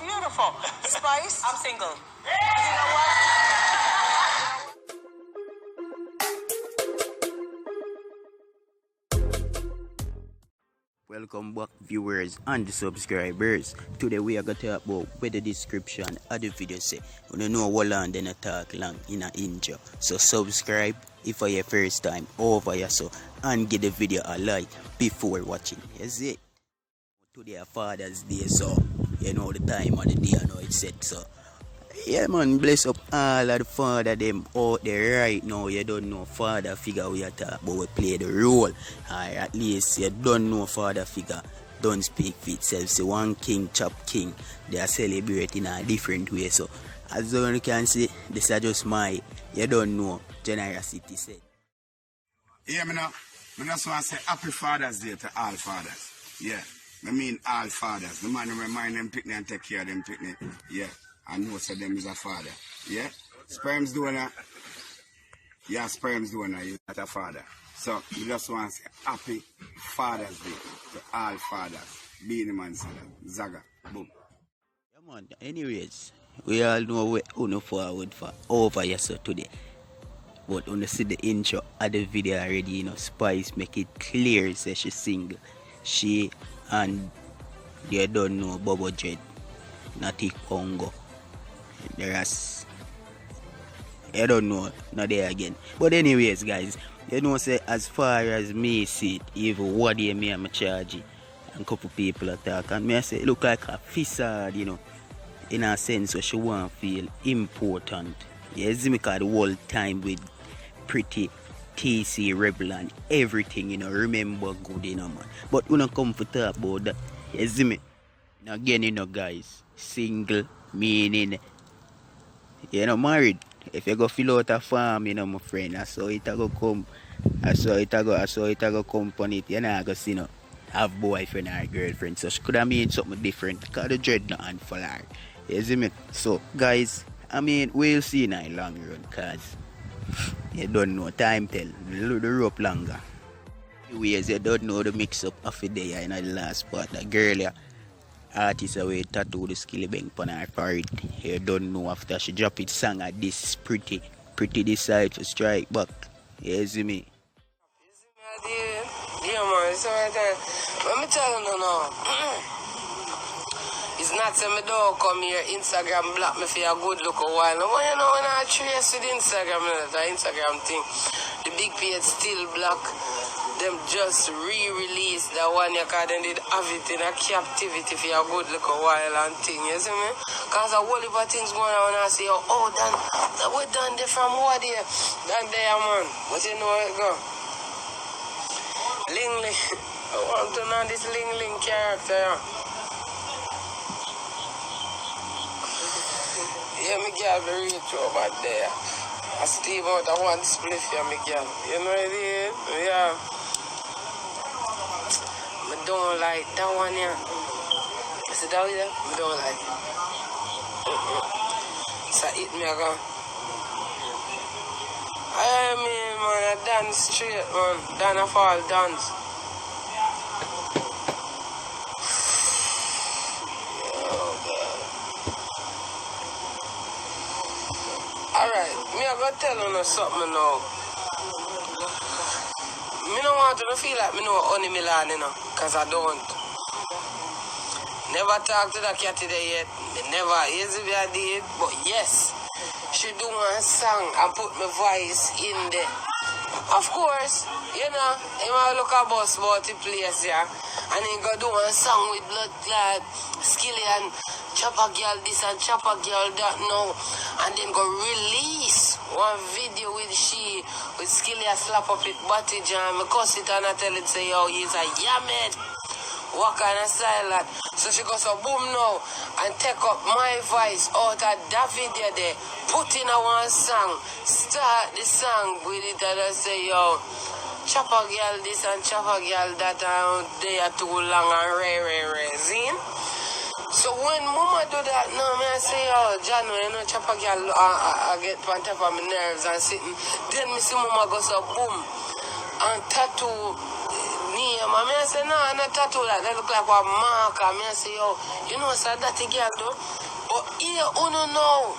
beautiful. Spice? I'm single. You know what? Welcome back, viewers and subscribers. Today we are going to talk about where the description of the video say. You don't know what long then I talk long in an intro. So subscribe if for your first time over here so and give the video a like before watching. That's it. Today Father's Day, so you know the time of the day, I know it's set, so yeah man, bless up all of the father them out there right now. You don't know father figure we are talking about, we play the role, or at least you don't know father figure don't speak for itself. So one king chop king, they are celebrating a different way. So as you can see, this is just my, you don't know, generosity said. Yeah, I just want to say happy Father's Day to all fathers. Yeah, I mean all fathers. The man who remind them picnic and take care of them picnic. Yeah, and most of them is a father. Yeah, sperm's donor. Yeah, sperm's donor, you're not a father. So we just want to say happy Father's Day to all fathers. Be the man, Zaga. Boom. Yeah man, anyways, we all know we uno forward for over here so today. But when you see the intro of the video already, you know, Spice make it clear say she single. She and they don't know Bobo Dread, Natty Congo. There's I don't know, not there again. But anyways guys, you know say as far as me see it, even what day me and my charge and couple people attack and me I say it look like a facade, you know, in a sense where she want to feel important. You see me cause the whole time with pretty TC Rebel and everything, you know, remember good, you know man. But we don't come to talk about that. You see me? Now again, you know guys, single meaning you know married. If you go fill out a farm, you know my friend, I saw it go come. I saw it go come on it, you know, I go see no have boyfriend or girlfriend. So she could have mean something different because the dread not on for her. You see me? So guys, I mean we'll see in a long run cause you don't know, time tell, the rope longer. Anyways, you don't know the mix up of the day in the last part. The girl yeah, artist away tattoo the skilly bank on her forehead. You don't know after she drop it song at this pretty decide to strike back. You see me? Yeah man, it's alright then. Let me tell you now. It's not say me don't come here, Instagram block me for a good look a while. Now you know when I trace with Instagram, the Instagram thing, the big page still block. Them just re-release that one you cause them did have it in a captivity for a good look a while and thing, you see me? Cause a whole heap of things going on and I say, oh Dan, we done there from what here? Done there man. But you know how it go. Ling Ling. I want to know this Ling Ling character, yeah. Yeah, me girl be reach over there. I Steve out of one split for me girl. You know what it is? Yeah. I don't like that one here. You see that one there? I don't like it. So it me again. I mean man, I dance straight man. Dan I fall dance. Alright, me I gonna tell you something now. Me don't want to feel like me know Honey Milan, you know, cause I don't. Never talked to that cat today yet. Me never easily I did, but yes, she do one song and put my voice in there. Of course, you know, he might look a bus about the place, yeah, and he go do one song with Blood Clad, Skilly and Chopper Girl this and Chopper Girl that now, and then go release one video with she, with Skilly a slap up it body jam, I cuss it and I tell it say, yo, he's a yammed. What kind of style that? So she goes so boom now and take up my voice out of that video there, put in a one song, start the song with it and I say, yo, Chopper Girl this and Chopper Girl that they are too long and rare, zine. So when mama do that now, me I say, oh, John, you know, Chopper Girl I get on top of my nerves and sitting, then me see mama go so boom and tattoo name man. I say, no, I'm not tattoo that. That look like a marker. I say, yo, you know, so that girl though. But here, you don't know.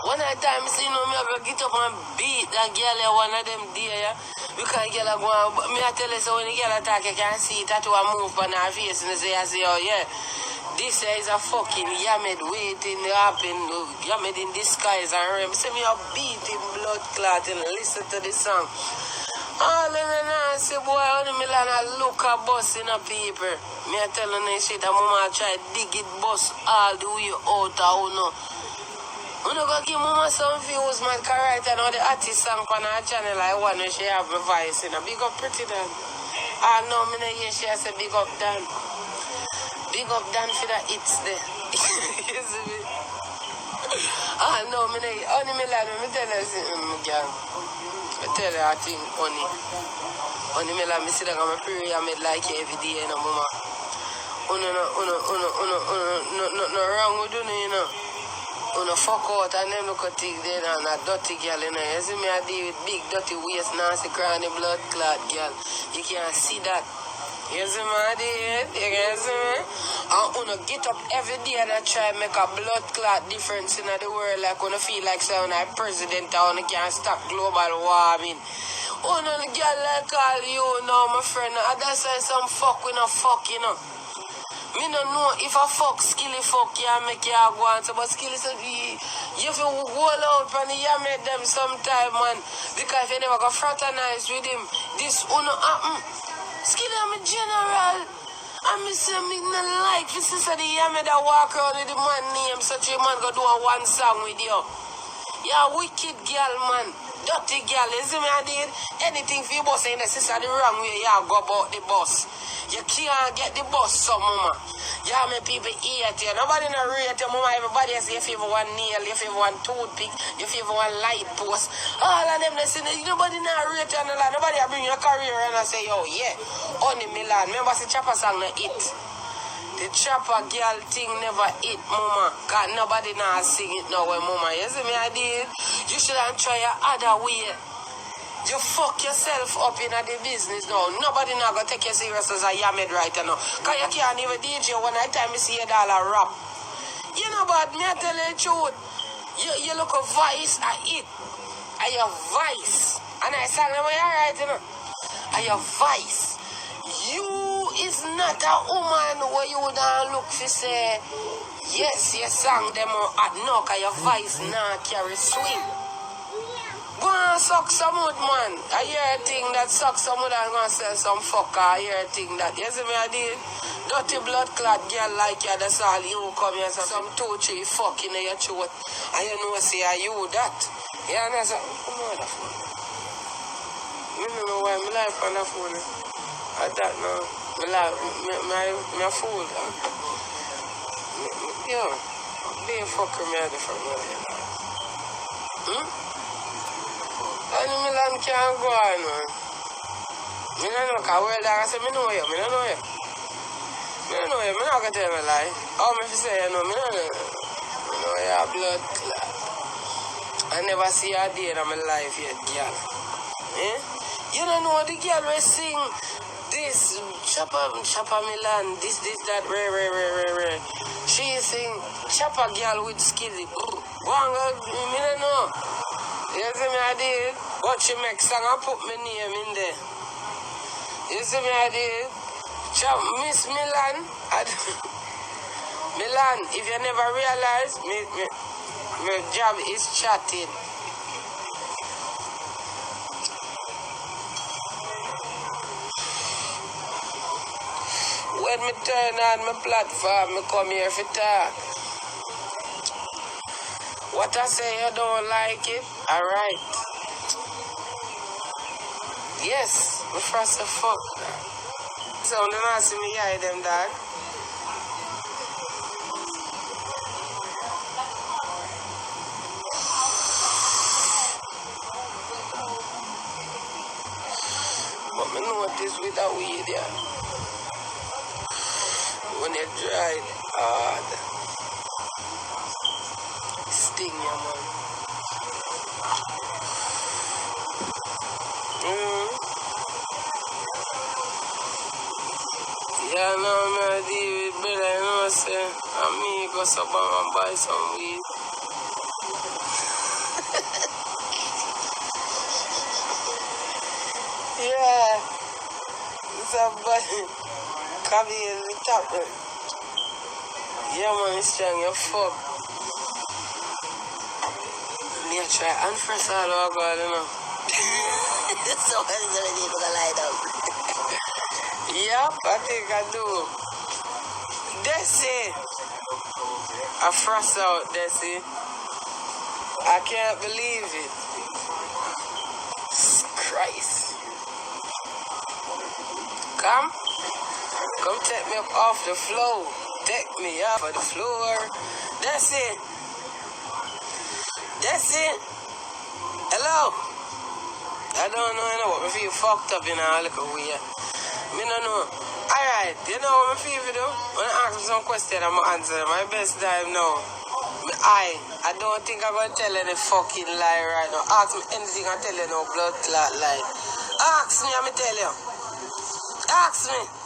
One of the time, see, you know, me have to get up and beat that girl, one of them there, yeah. Because girl go on, me I tell you, so when the girl attack, you can see tattoo a move on her face, and I say, oh, yeah. This is a fucking Yamed waiting to happen, Yamed in disguise, and rem. Say me a beat him blood clot and listen to the song. All in the say, boy, only me land a look a bus in a paper. Me I tell you shit, that mama try dig it bus all the way out of no. I'm go give mama some views, man, can write another artist song on her channel. I want to she have my voice in a big up pretty Dan. I know me no hear she say big up Dan. Big up Dan for the hits there. You see me? I know me no only me like me tell you girl. I tell you I think only me like me sit down and my prayer I made like you every day, you know, mama. No wrong with you know. Uno fuck out and them look at things there and a dirty girl, you know. You see me I deal with big dirty waist, nasty cranny blood clot girl. You can't see that. You see me I deal? You can see me? And uno get up every day and I try to make a blood clot difference in the world, like uno feel like someone like president and uno can't stop global warming. Uno the girl like all you know, my friend. And that's why some fuck we no fuck, you know. Me no know if a fuck skilly fuck you make you go on, so but skilly so you feel hold out and you make them sometime, man. Because if you never go fraternize with him, this uno happen. Skilly I'm a general. And me say me no like this is the yammer that walk around with the man name such a man go do a one song with you. Yeah, wicked girl, man. Dirty girl, you see me I did? Anything for you boss in the sister the wrong way, you go about the bus. You can't get the bus, some mama. Yeah, me people hate you. Nobody no rate you, mama. Everybody has your favorite one nail, your favorite one toothpick, your favorite one light post. All of them listen. Nobody no rate you, nobody bring your career and I say, yo, yeah, only Milan. Remember the Chopper song no hit. The Chopper girl thing never hit, mama. Cause nobody now sing it now when mama. You see me I did? You should try your other way. You fuck yourself up in the business now. Nobody now gonna take you serious as a Yamed right now. Cause you can't even DJ one night time you see a dollar rap. You know but me I tell you the truth. You look a voice at it. I your voice. And I sang them right, you know. I your voice. You is not a woman where you would look for say, yes, you sang them at no, cause your voice now carry swing. Go and suck some wood, man. I hear a thing that suck some wood and gonna sell some fucker. I hear a thing that, you see me I did? Dirty blood clot girl like you, that's all you come here, so some 2-3 fuck in your throat. And you know say, are you that? Yeah, and I say, come on the phone. I don't know why my life on the phone. I don't know. My fool. Yo, they fucking me at the front of and Milan can't go on, man. I don't know, because well, I said, I know you. I don't know you. I know you. I'm not going to tell you a lie. How am I say, you know, I know you. I know you have blood clot. I never see a day in my life yet, girl. Eh? You don't know the girl will sing this, Chopper Milan, this, that, rare. She sing Chopper girl with skilly. Go on, girl, I don't know. You see me I did? But she make song and put my name in there. You see me I did? Miss Milan. Milan, if you never realize, my job is chatting. When me turn on my platform, me come here for talk. What I say, you don't like it? Alright. Yes, me first the fuck. So, you don't see me hide them, dog. But me notice with that weed, yeah. When you dry it hard. Sting you, man. know, say, and me go so bang and buy some weed. Yeah. Somebody come here and top it. Yeah, man, it's strong, you fuck. Me I try and press all over God, you know. Somebody's already gonna lie down. Yep, I think I do. Desi. I frost out, Desi. I can't believe it. Christ. Come take me up off the floor. Take me off of the floor. That's it. Hello. I don't know, you know what, I feel fucked up in a little way. Me no know. Alright, you know what I feel for do? When I ask me some question, I'm gonna answer them. My best time now. I don't think I'm gonna tell any fucking lie right now. Ask me anything, I tell you no blood clot lie. Ask me, I'm gonna tell you. Ask me.